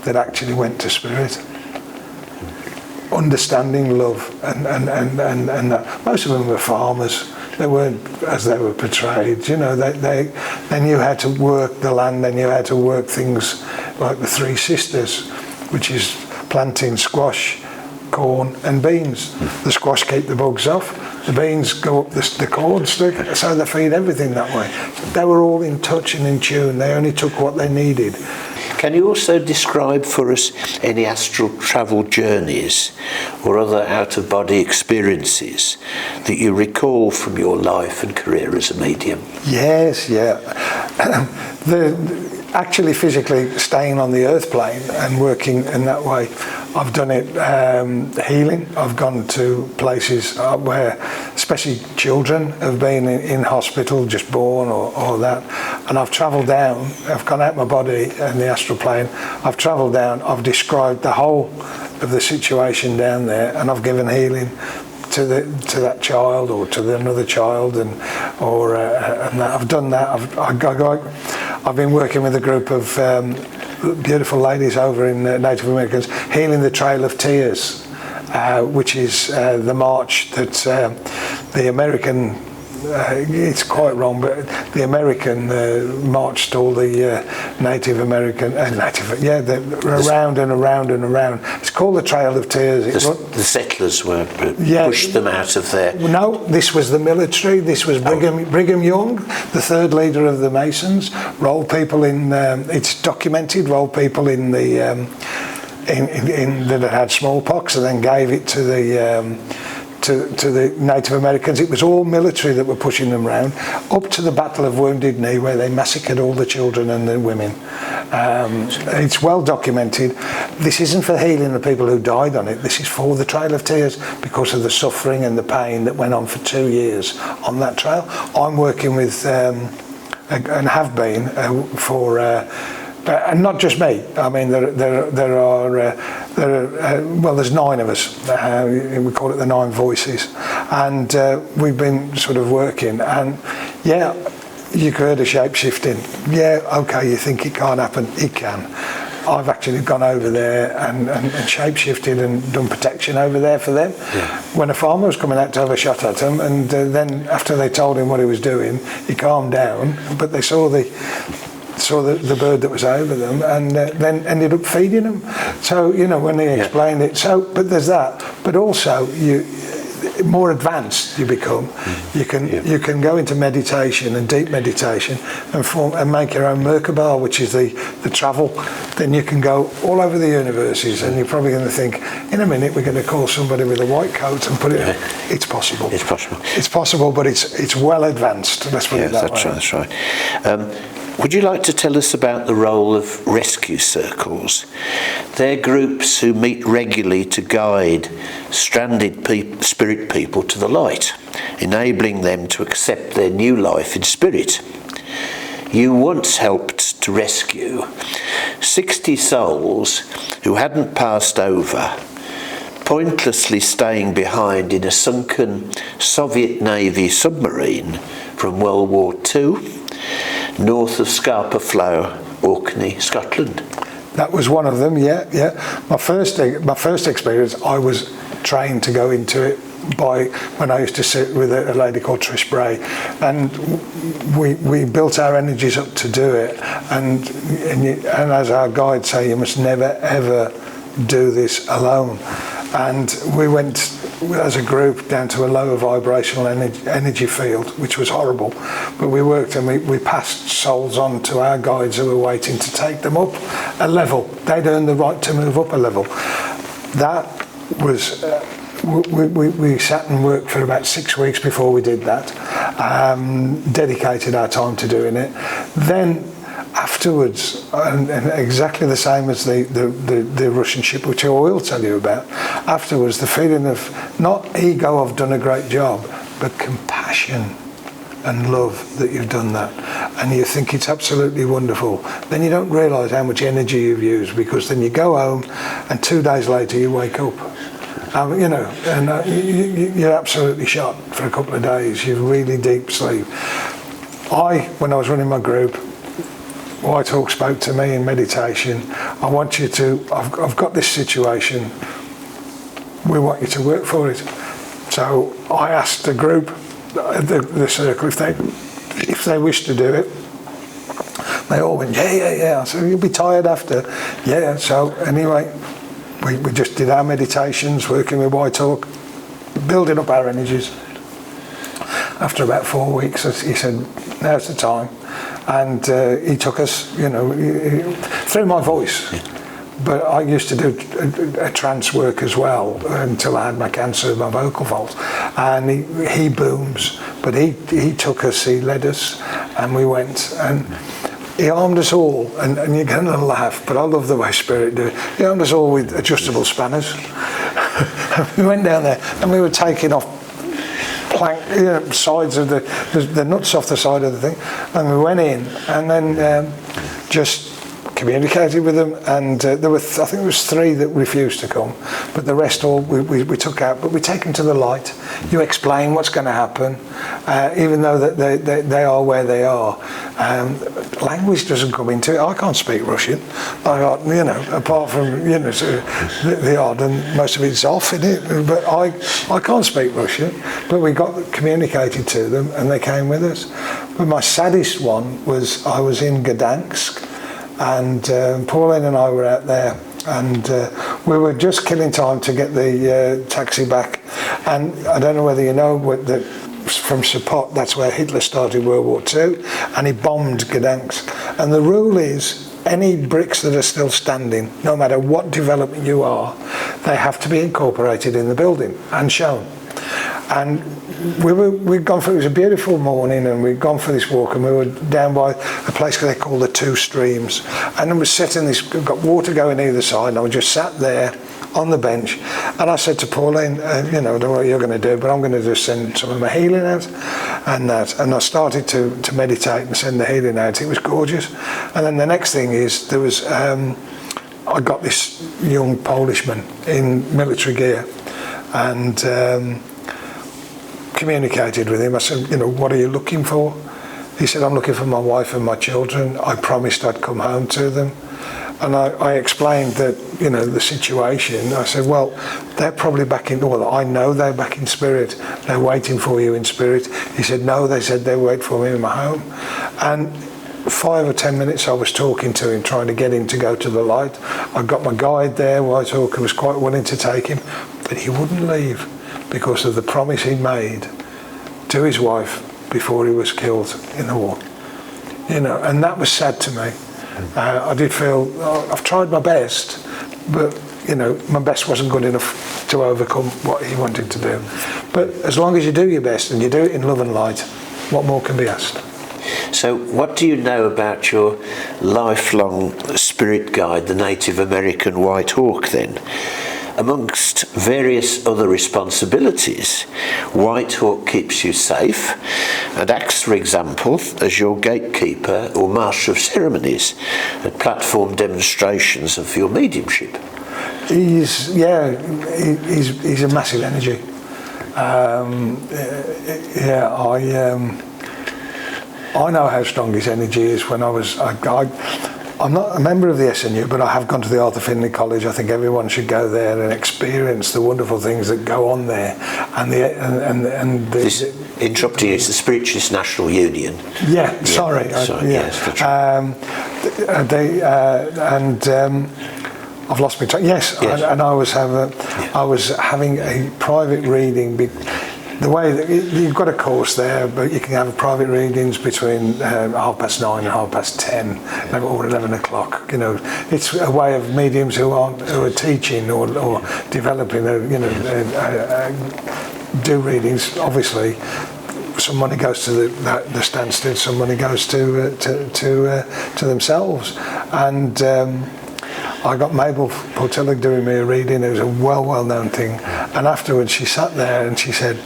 that actually went to spirit. Understanding love and that. Most of them were farmers. They weren't as they were portrayed. They knew how to work the land. They knew how to work things like the Three Sisters, which is planting squash, corn and beans. The squash keep the bugs off. The beans go up the corn stick, so they feed everything that way. They were all in touch and in tune. They only took what they needed. Can you also describe for us any astral travel journeys or other out-of-body experiences that you recall from your life and career as a medium? Yes, yeah. Actually physically staying on the earth plane and working in that way, I've done it healing. I've gone to places where especially children have been in hospital, just born or that, and I've travelled down. I've gone out my body in the astral plane. I've travelled down. I've described the whole of the situation down there, and I've given healing to that child or to another child, and that. I've done that. I've been working with a group of beautiful ladies over in Native Americans, healing the Trail of Tears, which is the march that the American. It's quite wrong, but the American marched all the Native American, around and around and around. It's called the Trail of Tears. The settlers pushed them out of there. No, this was the military. This was Brigham Young, the third leader of the Masons. Rolled people in. It's documented. Rolled people in the that had smallpox, and then gave it to the. To the Native Americans. It was all military that were pushing them around, up to the Battle of Wounded Knee, where they massacred all the children and the women. It's well documented. This isn't for healing the people who died on it. This is for the Trail of Tears, because of the suffering and the pain that went on for 2 years on that trail. I'm working with, and have been, for... and not just me. I mean, there's 9 of us. We call it the 9 voices, and we've been sort of working. And yeah, you heard of shape shifting. Yeah, okay. You think it can't happen? It can. I've actually gone over there and shape shifted and done protection over there for them. Yeah. When a farmer was coming out to have a shot at him, and then after they told him what he was doing, he calmed down. But they saw the bird that was over them, and then ended up feeding them. So when they explained it. So, but there's that. But also, more advanced you become. You can go into meditation and deep meditation and make your own Merkaba, which is the travel. Then you can go all over the universes, and you're probably going to think, in a minute we're going to call somebody with a white coat and put it. Yeah. It's possible. It's possible. It's possible, but it's well advanced. Let's put it that way. That's right. Would you like to tell us about the role of rescue circles? They're groups who meet regularly to guide stranded spirit people to the light, enabling them to accept their new life in spirit. You once helped to rescue 60 souls who hadn't passed over pointlessly staying behind in a sunken Soviet Navy submarine from World War II, north of Scapa Flow, Orkney, Scotland. That was one of them, yeah. My first experience, I was trained to go into it by when I used to sit with a lady called Trish Bray, and we built our energies up to do it. And as our guide say, you must never ever do this alone. And we went as a group down to a lower vibrational energy field, which was horrible. But we worked and we passed souls on to our guides who were waiting to take them up a level. They'd earned the right to move up a level. That was, we sat and worked for about 6 weeks before we did that. Dedicated our time to doing it. Then afterwards, and exactly the same as the Russian ship, which I will tell you about, afterwards the feeling of not ego, I've done a great job, but compassion and love that you've done that, and you think it's absolutely wonderful. Then you don't realise how much energy you've used, because then you go home and 2 days later you wake up. You're absolutely shot for a couple of days. You're really deep sleep. When I was running my group, White Hawk spoke to me in meditation. I want you to, I've got this situation, we want you to work for it. So I asked the group, the circle, if they wish to do it. They all went, yeah. I said, you'll be tired after. Yeah, so anyway, we just did our meditations, working with White Hawk, building up our energies. After about 4 weeks, he said, now's the time. And he took us, through my voice. But I used to do a trance work as well until I had my cancer, my vocal folds. And he booms, but he took us, he led us, and we went. And he armed us all, and you're going to laugh, but I love the way Spirit do it. He armed us all with adjustable spanners. We went down there, and we were taking off sides of the nuts off the side of the thing, and we went in, and then just communicated with them, and there were I think it was 3 that refused to come, but the rest all we took out. But we take them to the light. You explain what's going to happen, even though that they are where they are. Language doesn't come into it. I can't speak Russian. Apart from the odd, and most of it's off in it. But I can't speak Russian. But we got communicated to them, and they came with us. But my saddest one was I was in Gdansk. And Pauline and I were out there, and we were just killing time to get the taxi back. And I don't know whether you know that from Sopot, that's where Hitler started World War II, and he bombed Gdansk. And the rule is, any bricks that are still standing, no matter what development you are, they have to be incorporated in the building and shown. And we'd gone for, it was a beautiful morning, and we'd gone for this walk, and we were down by a place they call the Two Streams, and then we're sitting this, we've got water going either side, and I was just sat there on the bench, and I said to Pauline, I don't know what you're going to do, but I'm going to just send some of my healing out, and I started to meditate and send the healing out. It was gorgeous. And then the next thing is, there was I got this young Polishman in military gear, and communicated with him. I said, what are you looking for? He said, I'm looking for my wife and my children. I promised I'd come home to them. And I explained that, the situation. I said, well, they're probably back in, I know they're back in spirit. They're waiting for you in spirit. He said, no, they said they wait for me in my home. And 5 or 10 minutes I was talking to him, trying to get him to go to the light. I got my guide there, White Hawk, who was quite willing to take him, but he wouldn't leave because of the promise he made to his wife before he was killed in the war. And that was sad to me. I did feel, I've tried my best, but my best wasn't good enough to overcome what he wanted to do. But as long as you do your best and you do it in love and light, what more can be asked? So what do you know about your lifelong spirit guide, the Native American White Hawk, then? Amongst various other responsibilities, White Hawk keeps you safe and acts, for example, as your gatekeeper or master of ceremonies at platform demonstrations of your mediumship. He's a massive energy. I know how strong his energy is. When I'm not a member of the SNU, but I have gone to the Arthur Findlay College. I think everyone should go there and experience the wonderful things that go on there. Interrupting you, it's the Spiritualist National Union. Yeah, sorry. Yes, that's right. I've lost my track. Yes. And I was having a private reading. The way that you've got a course there, but you can have private readings between 9:30 and 10:30, or 11 o'clock. You know, it's a way of mediums who are teaching or developing. Do readings. Obviously, some money goes to the standstill. Some money goes to themselves, and. I got Mabel Portillo doing me a reading. It was a well-known thing. And afterwards she sat there and she said,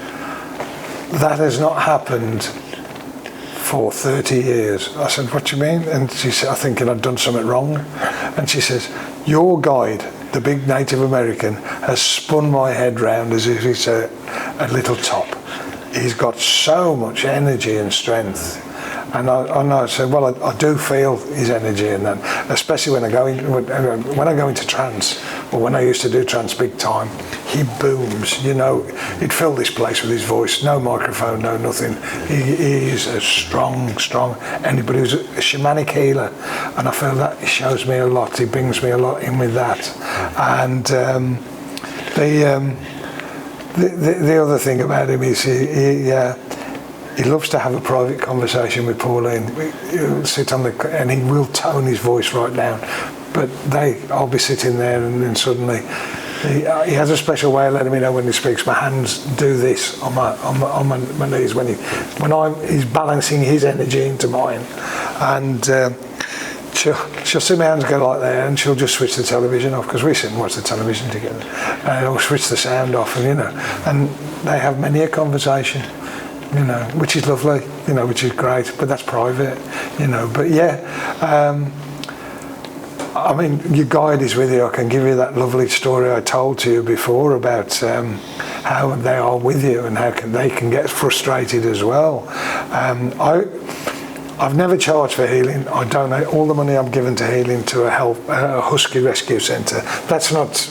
"That has not happened for 30 years. I said, "What do you mean?" And she said, "I'm thinking I'd done something wrong." And she says, "Your guide, the big Native American, has spun my head round as if it's a little top. He's got so much energy and strength." And I said, "Well, I do feel his energy, and then, especially when I go into trance, or when I used to do trance big time, he booms. You know, he'd fill this place with his voice. No microphone, no nothing. He is a strong. Anybody who's a shamanic healer, and I feel that he shows me a lot. He brings me a lot in with that, and the other thing about him is he loves to have a private conversation with Pauline. He'll sit and he will tone his voice right down. But I'll be sitting there, and then suddenly he has a special way of letting me know when he speaks. My hands do this on my knees when he's balancing his energy into mine, and she'll see my hands go like that, and she'll just switch the television off, because we sit and watch the television together, and I'll switch the sound off, and they have many a conversation. Which is lovely, which is great, but that's private, But I mean, your guide is with you. I can give you that lovely story I told to you before about how they are with you and how they can get frustrated as well. I've never charged for healing. I donate all the money I'm given to healing to a husky rescue centre. That's not,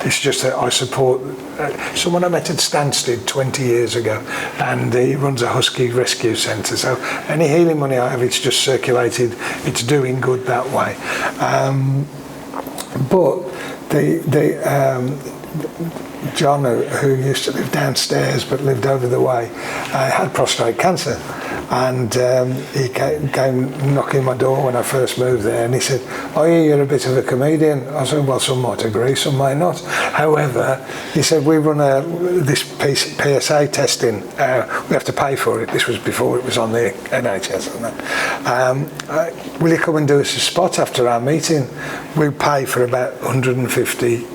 it's just that I support someone I met at Stansted 20 years ago, and he runs a husky rescue centre. So any healing money I have, it's just circulated. It's doing good that way. But John, who used to live downstairs but lived over the way, had prostate cancer. And he came knocking my door when I first moved there, and he said, "Oh, you're a bit of a comedian." I said, "Well, some might agree, some may not." However, he said, "We run this PSA testing. We have to pay for it." This was before it was on the NHS and that. "Will you come and do us a spot after our meeting? We pay for about 150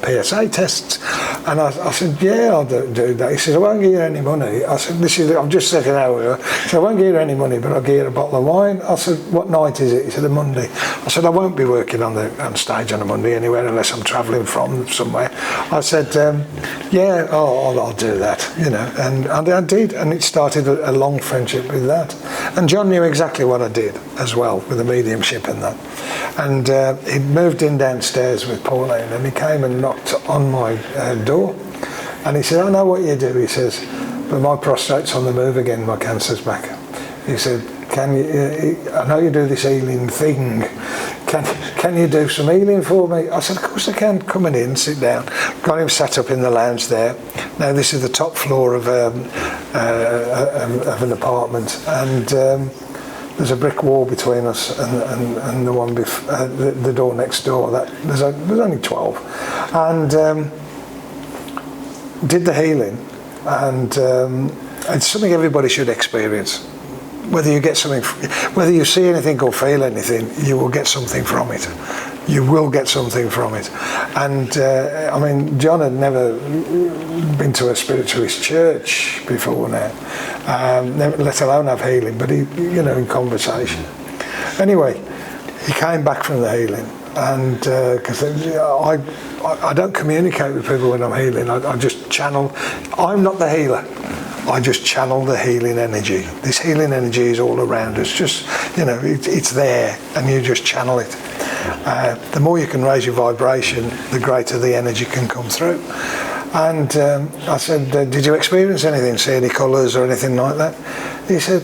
PSA tests." And I said, "Yeah, I'll do that." He said, "I won't give you any money." I said, "I'm just setting out with you." He said, "I won't give you any money, but I'll give you a bottle of wine." I said, "What night is it?" He said, "A Monday." I said, "I won't be working on stage on a Monday anywhere unless I'm travelling from somewhere." I said, "Yeah, I'll do that," and I did, and it started a long friendship with that. And John knew exactly what I did as well with the mediumship and that. And he moved in downstairs with Pauline, and he came and knocked on my door, and he said, "I know what you do," he says, "but my prostate's on the move again, my cancer's back." He said, "Can you, I know you do this healing thing, can you do some healing for me?" I said, "Of course I can. Come in, sit down." Got him sat up in the lounge there. Now this is the top floor of an apartment, and there's a brick wall between us and the one the door next door. There's only 12, and did the healing, and it's something everybody should experience. Whether you get something, whether you see anything or feel anything, you will get something from it. You will get something from it. And I mean, John had never been to a spiritualist church before now, let alone have healing, but he, in conversation. Anyway, he came back from the healing, and because I don't communicate with people when I'm healing. I just channel. I'm not the healer. I just channel the healing energy. This healing energy is all around us. Just, it's there, and you just channel it. The more you can raise your vibration, the greater the energy can come through. And I said, did you experience anything, see any colours or anything like that? He said,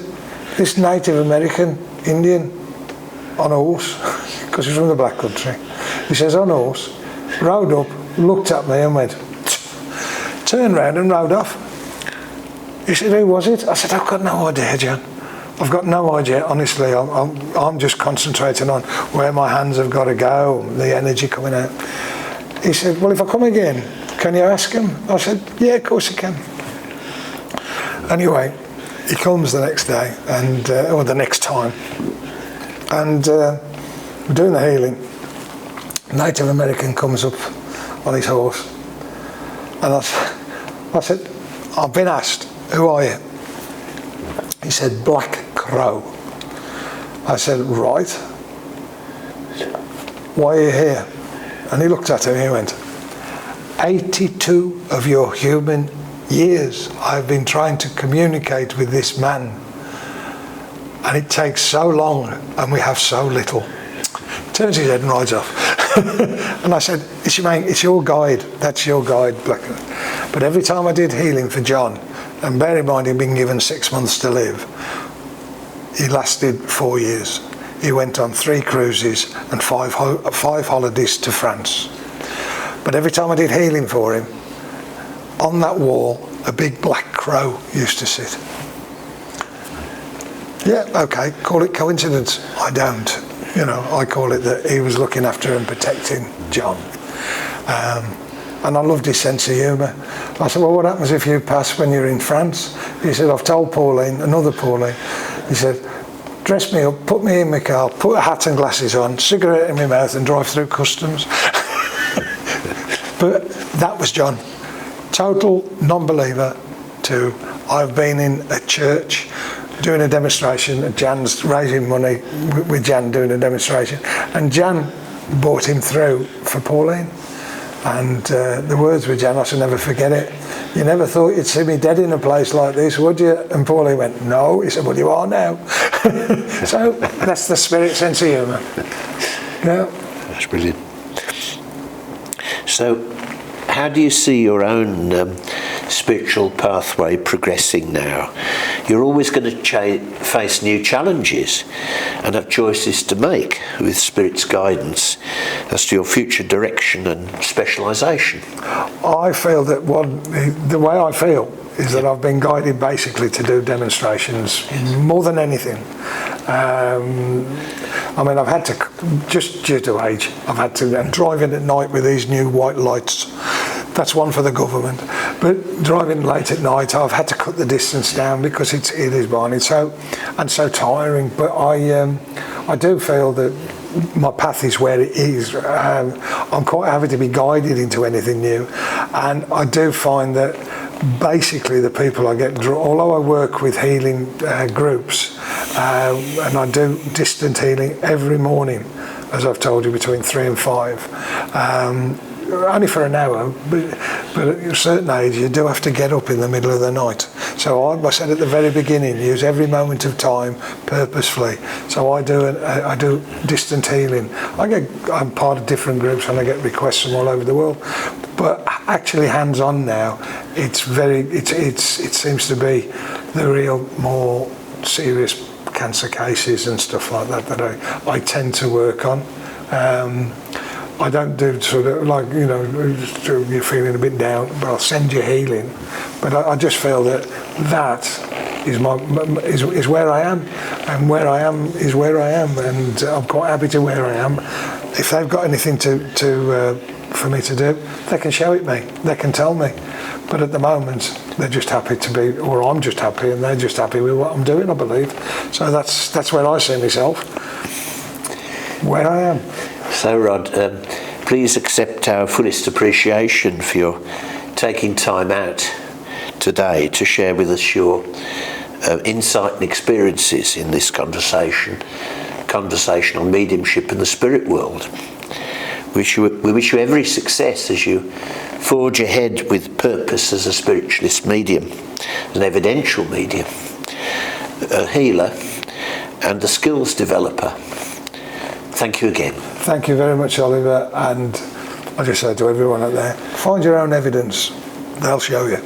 this Native American Indian on a horse, because he's from the Black Country, he says, on a horse, rode up, looked at me and went, turned round and rode off. He said, who was it? I said, I've got no idea, John. I've got no idea, honestly. I'm just concentrating on where my hands have got to go, the energy coming out. He said, well, if I come again, can you ask him? I said, yeah, of course I can. Anyway, he comes the next day, or the next time, and we're doing the healing. Native American comes up on his horse, and I said, I've been asked, who are you? He said, Black Crow. I said, right. Why are you here? And he looked at him and he went, 82 of your human years I've been trying to communicate with this man, and it takes so long and we have so little. Turns his head and rides off. And I said, it's your guide. That's your guide, Black Crow. But every time I did healing for John, and bear in mind he'd been given 6 months to live, he lasted 4 years. He went on 3 cruises and 5 holidays to France. But every time I did healing for him, on that wall, a big black crow used to sit. Yeah, okay, call it coincidence. I don't. I call it that he was looking after and protecting John. And I loved his sense of humour. I said, well, what happens if you pass when you're in France? He said, I've told Pauline, another Pauline, he said, dress me up, put me in my car, put a hat and glasses on, cigarette in my mouth and drive through customs. But that was John. Total non-believer to I've been in a church doing a demonstration, and Jan's raising money with Jan doing a demonstration, and Jan brought him through for Pauline. And the words with Jan, I shall never forget it. You never thought you'd see me dead in a place like this, would you? And Pauline went, no. He said, well, you are now. So that's the spirit sense of humour. Yeah. That's brilliant. So how do you see your own spiritual pathway progressing now? You're always going to face new challenges and have choices to make with Spirit's guidance as to your future direction and specialisation. I feel that the way I feel is that I've been guided basically to do demonstrations more than anything. I've had to, just due to age, and driving at night with these new white lights, that's one for the government. But driving late at night, I've had to cut the distance down because it is boring, so tiring. But I do feel that my path is where it is. I'm quite happy to be guided into anything new, and I do find that basically the people I get, although I work with healing groups, and I do distant healing every morning, as I've told you, between 3 and 5. Only for an hour, but at a certain age you do have to get up in the middle of the night. So I said at the very beginning, use every moment of time purposefully. So I do distant healing. I'm part of different groups and I get requests from all over the world. But actually hands-on now, it seems to be the real more serious cancer cases and stuff like that I tend to work on. I don't do sort of like, you're feeling a bit down, but I'll send you healing. But I just feel that is where I am, and where I am is where I am, and I'm quite happy to where I am. If they've got anything for me to do, they can show it me, they can tell me. But at the moment, they're just happy to be, or I'm just happy, and they're just happy with what I'm doing, I believe. So that's where I see myself, where I am. So Rod, please accept our fullest appreciation for your taking time out today to share with us your insight and experiences in this conversation on mediumship and the spirit world. We wish you every success as you forge ahead with purpose as a spiritualist medium, an evidential medium, a healer, and a skills developer. Thank you again. Thank you very much, Oliver. And I just say to everyone out there, find your own evidence. They'll show you.